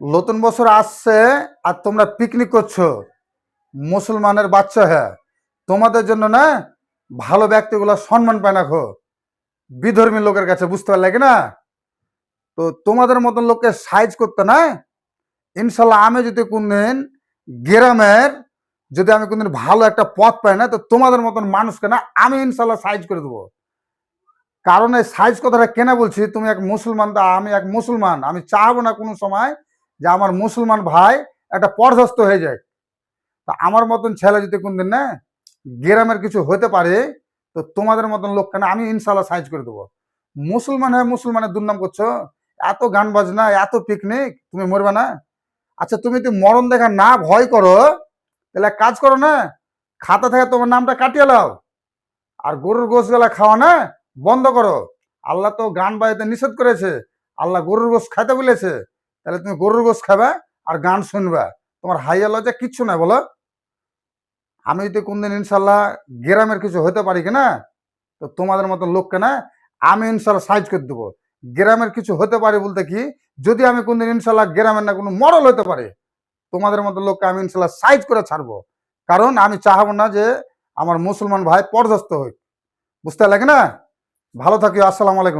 নতুন বছর আসছে আর তোমরা পিকনিক করছো, মুসলমানের বাচ্চা। হ্যাঁ, তোমাদের জন্য না ভালো ব্যক্তিগুলো সম্মান পায় না খো বিধর্মী লোকের কাছে, বুঝতে পারলে কি না? তো তোমাদের মতন লোককে সাইজ করতে না, ইনশাল্লাহ আমি যদি কোনদিন গ্রামের যদি আমি কোনদিন ভালো একটা পথ পাই না, তো তোমাদের মতন মানুষকে না আমি ইনশাল্লাহ সাইজ করে দেবো। কারণ এই সাইজ কথাটা কেন বলছি, তুমি এক মুসলমান, তা আমি এক মুসলমান, আমি চাবো না কোনো সময় যে আমার মুসলমান ভাই একটা পরধ্বস্ত হয়ে যায়। তা আমার মতন ছেলে যদি কোনদিন না গ্রামের কিছু হতে পারে, তো তোমাদের মতন লোককে না আমি ইনশাল্লাহ সাইজ করে দেবো। মুসলমান হয়ে মুসলমানের দুর্নাম করছো, এত গান বাজনা, এত পিকনিক, তুমি মরবে না? আচ্ছা, তুমি যদি মরণ দেখা না ভয় করো, তাহলে এক কাজ করো না, খাতা থেকে তোমার নামটা কাটিয়ে লাও, আর গরুর গোশ গলা খাওয়া না বন্ধ করো। আল্লাহ তো গান বাজাতে নিষেধ করেছে, আল্লাহ গরুর গোশ খাইতে বলেছে। তাহলে তুমি গরুর গোশ খাবে আর গান শুনবে, তোমার হাইয়া লজ্জা কিচ্ছু নাই বলো? আমি যদি কোনদিন ইনশাল্লাহ গ্রামের কিছু হতে পারি কিনা, তো তোমাদের মতো লোককে না আমি ইনশাল্লাহ সাইজ করে দেবো। গ্রামের কিছু হতে পারে বলতে কি, যদি আমি কোনদিন ইনশাল্লাহ গ্রামের না কোনো মরল হতে পারে, তোমাদের মতো লোককে আমি ইনশাল্লাহ সাইজ করে ছাড়বো। কারণ আমি চাহাবো না যে আমার মুসলমান ভাই পরধ্বস্ত হোক, বুঝতে লাগে না? ভালো থাকিও, আসসালামু আলাইকুম।